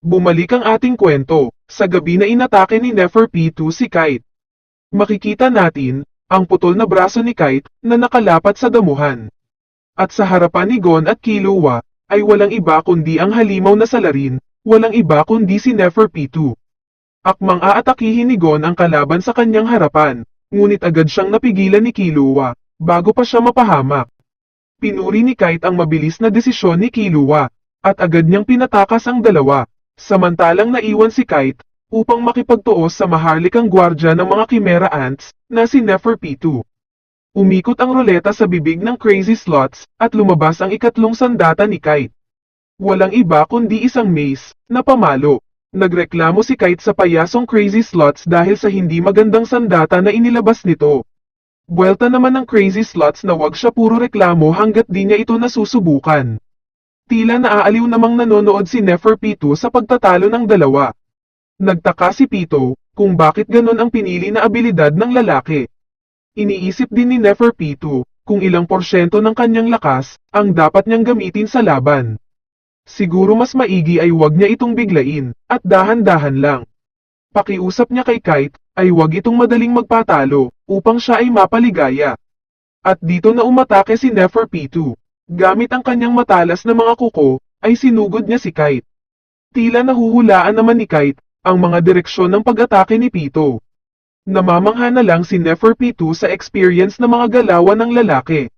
Bumalik ang ating kwento, sa gabi na inatake ni Neferpitu si Kite. Makikita natin, ang putol na braso ni Kite na nakalapat sa damuhan. At sa harapan ni Gon at Killua, ay walang iba kundi ang halimaw na salarin, walang iba kundi si Neferpitu. Akmang aatakihin ni Gon ang kalaban sa kanyang harapan, ngunit agad siyang napigilan ni Killua, bago pa siya mapahamak. Pinuri ni Kite ang mabilis na desisyon ni Killua, at agad niyang pinatakas ang dalawa. Samantalang naiwan si Kite, upang makipagtuos sa maharlikang gwardya ng mga Chimera Ants, na si Neferpitu. Umikot ang ruleta sa bibig ng Crazy Slots, at lumabas ang ikatlong sandata ni Kite. Walang iba kundi isang mace, na pamalo. Nagreklamo si Kite sa payasong Crazy Slots dahil sa hindi magandang sandata na inilabas nito. Buwelta naman ng Crazy Slots na wag siya puro reklamo hanggat di niya ito nasusubukan. Tila naaaliw namang nanonood si Neferpitu sa pagtatalo ng dalawa. Nagtaka si Pito, kung bakit ganon ang pinili na abilidad ng lalaki. Iniisip din ni Neferpitu, kung ilang porsyento ng kanyang lakas, ang dapat niyang gamitin sa laban. Siguro mas maigi ay wag niya itong biglain, at dahan-dahan lang. Pakiusap niya kay Kite, ay wag itong madaling magpatalo, upang siya ay mapaligaya. At dito na umatake si Neferpitu. Gamit ang kanyang matalas na mga kuko, ay sinugod niya si Kite. Tila nahuhulaan naman ni Kite, ang mga direksyon ng pag-atake ni Pito. Namamangha na lang si Neferpitu sa experience na mga galawan ng lalaki.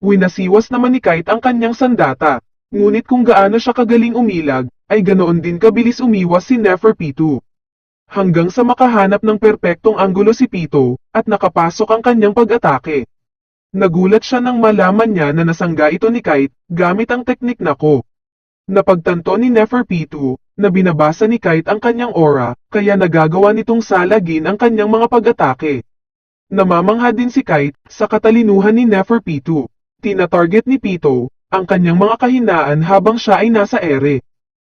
Winasiwas naman ni Kite ang kanyang sandata, ngunit kung gaano siya kagaling umilag, ay ganoon din kabilis umiwas si Neferpitu. Hanggang sa makahanap ng perpektong anggulo si Pito, at nakapasok ang kanyang pag-atake. Nagulat siya nang malaman niya na nasangga ito ni Kite, gamit ang teknik na ko. Napagtanto ni Neferpitu, na binabasa ni Kite ang kanyang aura, kaya nagagawa nitong salagin ang kanyang mga pag-atake. Namamangha din si Kite, sa katalinuhan ni Neferpitu. Tina-target ni Pito, ang kanyang mga kahinaan habang siya ay nasa ere.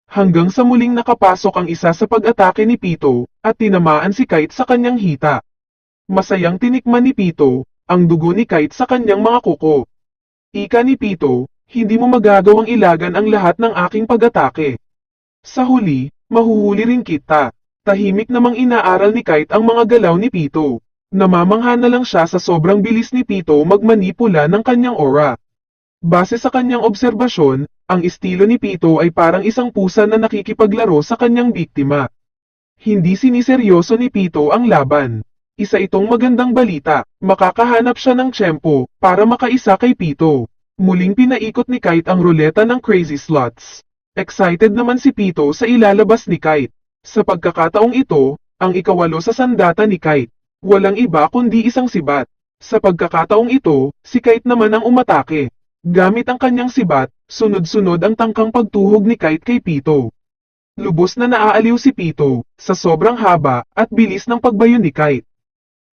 Hanggang sa muling nakapasok ang isa sa pag-atake ni Pito, at tinamaan si Kite sa kanyang hita. Masayang tinikman ni Pito, ang dugo ni Kite sa kanyang mga kuko. Ika ni Pito, hindi mo magagawang ilagan ang lahat ng aking pag-atake. Sa huli, mahuhuli rin kita. Tahimik namang inaaral ni Kite ang mga galaw ni Pito. Namamangha na lang siya sa sobrang bilis ni Pito magmanipula ng kanyang aura. Base sa kanyang obserbasyon, ang estilo ni Pito ay parang isang pusa na nakikipaglaro sa kanyang biktima. Hindi siniseryoso ni Pito ang laban. Isa itong magandang balita, makakahanap siya ng tiyempo para makaisa kay Pito. Muling pinaikot ni Kite ang ruleta ng Crazy Slots. Excited naman si Pito sa ilalabas ni Kite. Sa pagkakataong ito, ang ikawalo sa sandata ni Kite. Walang iba kundi isang sibat. Sa pagkakataong ito, si Kite naman ang umatake. Gamit ang kanyang sibat, sunod-sunod ang tangkang pagtuhog ni Kite kay Pito. Lubos na naaaliw si Pito, sa sobrang haba at bilis ng pagbayo ni Kite.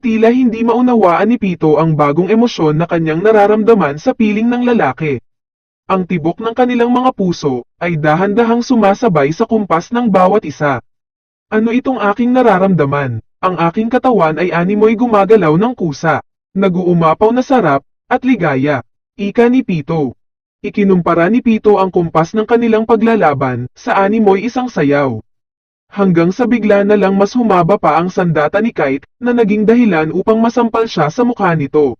Tila hindi maunawaan ni Pito ang bagong emosyon na kanyang nararamdaman sa piling ng lalaki. Ang tibok ng kanilang mga puso ay dahan-dahang sumasabay sa kumpas ng bawat isa. Ano itong aking nararamdaman? Ang aking katawan ay animoy gumagalaw ng kusa. Naguumapaw na sarap at ligaya. Ika ni Pito. Ikinumpara ni Pito ang kumpas ng kanilang paglalaban sa animoy isang sayaw. Hanggang sa bigla na lang mas humaba pa ang sandata ni Kite na naging dahilan upang masampal siya sa mukha nito.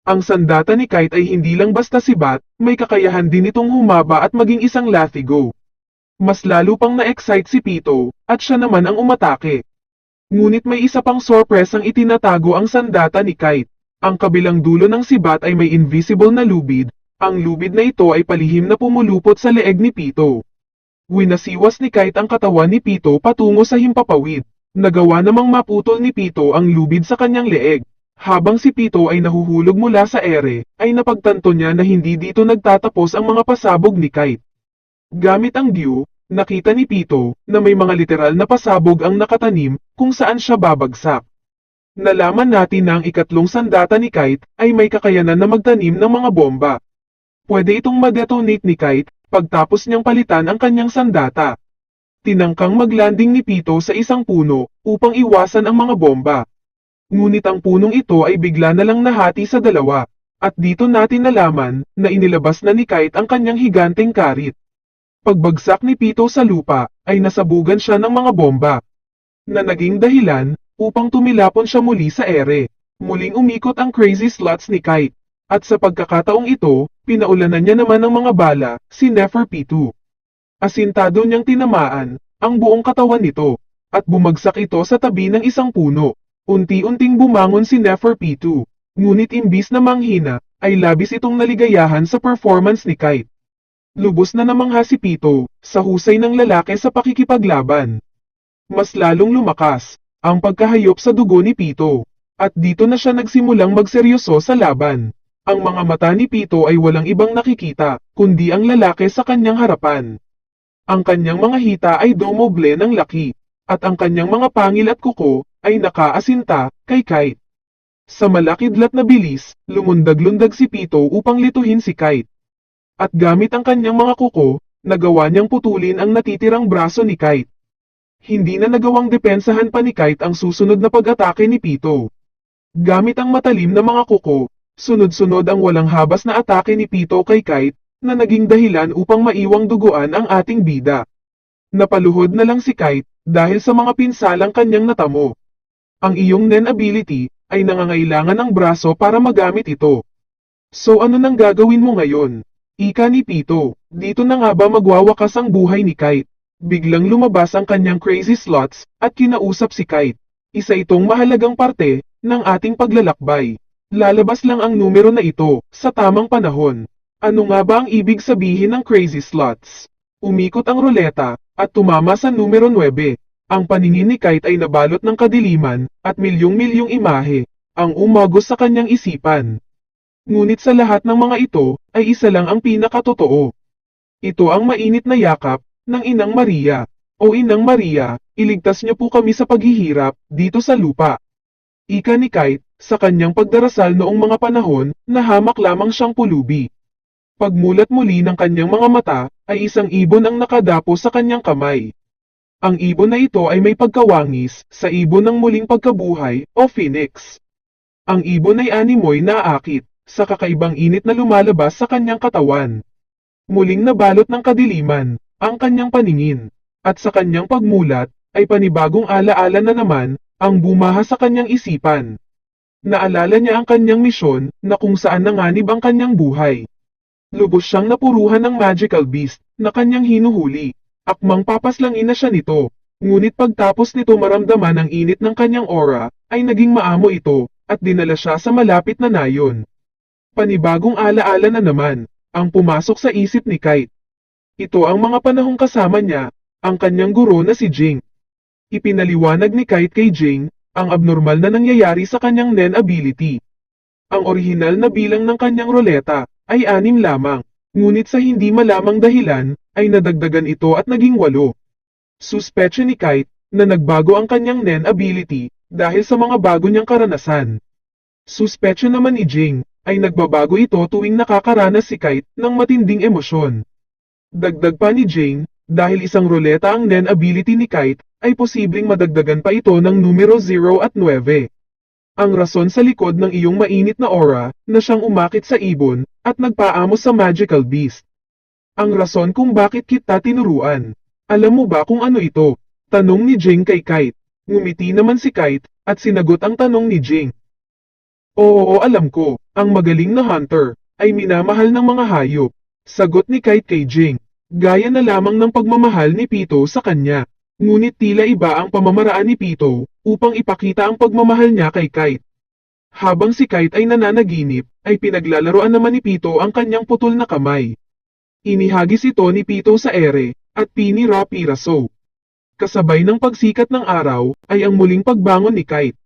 Ang sandata ni Kite ay hindi lang basta sibat, may kakayahan din itong humaba at maging isang Latigo. Mas lalo pang na-excite si Pito, at siya naman ang umatake. Ngunit may isa pang sorpresang itinatago ang sandata ni Kite. Ang kabilang dulo ng sibat ay may invisible na lubid, ang lubid na ito ay palihim na pumulupot sa leeg ni Pito. Winasiwas ni Kite ang katawan ni Pito patungo sa himpapawid. Nagawa namang maputol ni Pito ang lubid sa kanyang leeg. Habang si Pito ay nahuhulog mula sa ere, ay napagtanto niya na hindi dito nagtatapos ang mga pasabog ni Kite. Gamit ang Dew, nakita ni Pito na may mga literal na pasabog ang nakatanim kung saan siya babagsak. Nalaman natin na ang ikatlong sandata ni Kite ay may kakayanan na magtanim ng mga bomba. Pwede itong ma-detonate ni Kite pagtapos niyang palitan ang kanyang sandata. Tinangkang maglanding ni Pito sa isang puno upang iwasan ang mga bomba. Ngunit ang punong ito ay bigla na lang nahati sa dalawa, at dito natin nalaman na inilabas na ni Kite ang kanyang higanteng karit. Pagbagsak ni Pito sa lupa, ay nasabugan siya ng mga bomba na naging dahilan upang tumilapon siya muli sa ere. Muling umikot ang crazy slots ni Kite. At sa pagkakataong ito, pinaulanan niya naman ng mga bala si Neferpitu. Asintado niyang tinamaan ang buong katawan nito at bumagsak ito sa tabi ng isang puno. Unti-unting bumangon si Neferpitu, ngunit imbis na manghina, ay labis itong naligayahan sa performance ni Kite. Lubos na namangha si Pito sa husay ng lalaki sa pakikipaglaban. Mas lalong lumakas ang pagkahayop sa dugo ni Pito, at dito na siya nagsimulang magseryoso sa laban. Ang mga mata ni Pito ay walang ibang nakikita, kundi ang lalaki sa kanyang harapan. Ang kanyang mga hita ay domoble ng laki, at ang kanyang mga pangil at kuko ay nakaasinta kay Kite. Sa malakidlat na bilis, lumundag-lundag si Pito upang lituhin si Kite. At gamit ang kanyang mga kuko, nagawa niyang putulin ang natitirang braso ni Kite. Hindi na nagawang depensahan pa ni Kite ang susunod na pag-atake ni Pito. Gamit ang matalim na mga kuko, sunod-sunod ang walang habas na atake ni Pito kay Kite na naging dahilan upang maiwang duguan ang ating bida. Napaluhod na lang si Kite dahil sa mga pinsalang kanyang natamo. Ang iyong Nen ability ay nangangailangan ng braso para magamit ito. So ano nang gagawin mo ngayon? Ika ni Pito, dito na nga ba magwawakas ang buhay ni Kite? Biglang lumabas ang kanyang crazy slots at kinausap si Kite. Isa itong mahalagang parte ng ating paglalakbay. Lalabas lang ang numero na ito sa tamang panahon. Ano nga ba ang ibig sabihin ng crazy slots? Umikot ang ruleta at tumama sa numero 9. Ang paningin ni Kite ay nabalot ng kadiliman at milyong-milyong imahe ang umagos sa kanyang isipan. Ngunit sa lahat ng mga ito ay isa lang ang pinakatotoo. Ito ang mainit na yakap ng Inang Maria. O Inang Maria, iligtas niyo po kami sa paghihirap dito sa lupa. Ika ni Kite sa kanyang pagdarasal noong mga panahon na hamak lamang siyang pulubi. Pagmulat muli ng kanyang mga mata ay isang ibon ang nakadapo sa kanyang kamay. Ang ibon na ito ay may pagkawangis sa ibon ng muling pagkabuhay o phoenix. Ang ibon ay animoy na aakit sa kakaibang init na lumalabas sa kanyang katawan. Muling nabalot ng kadiliman ang kanyang paningin, at sa kanyang pagmulat ay panibagong alaala na naman ang bumaha sa kanyang isipan. Naalala niya ang kanyang misyon na kung saan nanganib ang kanyang buhay. Lubos siyang napuruhan ng magical beast na kanyang hinuhuli. Akmang papaslangin na siya nito, ngunit pagtapos nito maramdaman ang init ng kanyang aura, ay naging maamo ito, at dinala siya sa malapit na nayon. Panibagong alaala na naman ang pumasok sa isip ni Kite. Ito ang mga panahong kasama niya, ang kanyang guro na si Jing. Ipinaliwanag ni Kite kay Jing ang abnormal na nangyayari sa kanyang Nen ability. Ang orihinal na bilang ng kanyang roleta ay 6 lamang, ngunit sa hindi malamang dahilan ay nadagdagan ito at naging 8. Suspetsya ni Kite na nagbago ang kanyang Nen ability dahil sa mga bago niyang karanasan. Suspetsya naman ni Jing ay nagbabago ito tuwing nakakaranas si Kite ng matinding emosyon. Dagdag pa ni Jing, dahil isang roleta ang Nen ability ni Kite, ay posibleng madagdagan pa ito ng numero 0 at 9. Ang rason sa likod ng iyong mainit na aura na siyang umakit sa ibon at nagpaamos sa magical beast. Ang rason kung bakit kita tinuruan. Alam mo ba kung ano ito? Tanong ni Jing kay Kite. Ngumiti naman si Kite at sinagot ang tanong ni Jing. Oo, alam ko, ang magaling na hunter ay minamahal ng mga hayop. Sagot ni Kite kay Jing. Gaya na lamang ng pagmamahal ni Pito sa kanya. Ngunit tila iba ang pamamaraan ni Pito upang ipakita ang pagmamahal niya kay Kite. Habang si Kite ay nananaginip, ay pinaglalaroan naman ni Pito ang kanyang putol na kamay. Inihagis ito ni Pito sa ere at pinira piraso. Kasabay ng pagsikat ng araw ay ang muling pagbangon ni Kite.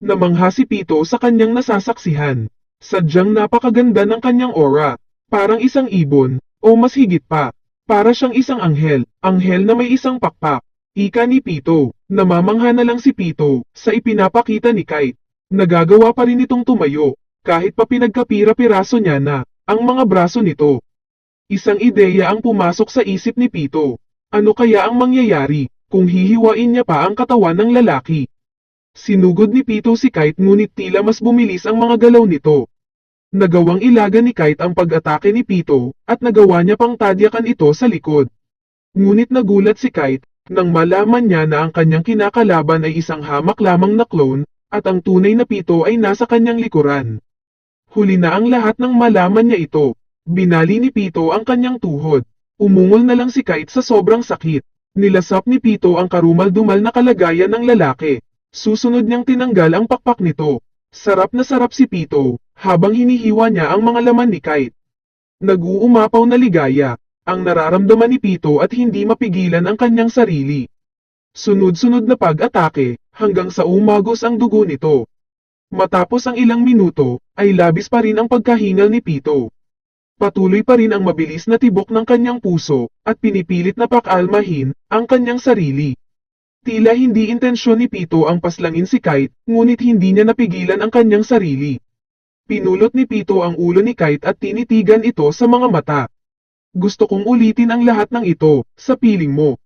Namangha si Pito sa kanyang nasasaksihan. Sadyang napakaganda ng kanyang aura, parang isang ibon, o mas higit pa, para siyang isang anghel na may isang pakpak. Ika ni Pito, namamangha na lang si Pito sa ipinapakita ni Kite. Nagagawa pa rin itong tumayo, kahit pa pinagkapira-piraso niya na ang mga braso nito. Isang ideya ang pumasok sa isip ni Pito. Ano kaya ang mangyayari kung hihiwain niya pa ang katawan ng lalaki? Sinugod ni Pito si Kite ngunit tila mas bumilis ang mga galaw nito. Nagawang ilaga ni Kite ang pag-atake ni Pito at nagawa niya pang tadyakan ito sa likod. Ngunit nagulat si Kite nang malaman niya na ang kanyang kinakalaban ay isang hamak lamang na clone at ang tunay na Pito ay nasa kanyang likuran. Huli na ang lahat nang malaman niya ito. Binali ni Pito ang kanyang tuhod. Umungol na lang si Kite sa sobrang sakit. Nilasap ni Pito ang karumal-dumal na kalagayan ng lalaki. Susunod niyang tinanggal ang pakpak nito. Sarap na sarap si Pito habang hinihiwa niya ang mga laman ni Kite. Nag-uumapaw na ligaya ang nararamdaman ni Pito at hindi mapigilan ang kanyang sarili. Sunod-sunod na pag-atake hanggang sa umagos ang dugo nito. Matapos ang ilang minuto, ay labis pa rin ang pagkahingal ni Pito. Patuloy pa rin ang mabilis na tibok ng kanyang puso at pinipilit na pakalmahin ang kanyang sarili. Tila hindi intensyon ni Pito ang paslangin si Kite, ngunit hindi niya napigilan ang kanyang sarili. Pinulot ni Pito ang ulo ni Kite at tinitigan ito sa mga mata. Gusto kong ulitin ang lahat ng ito, sa piling mo.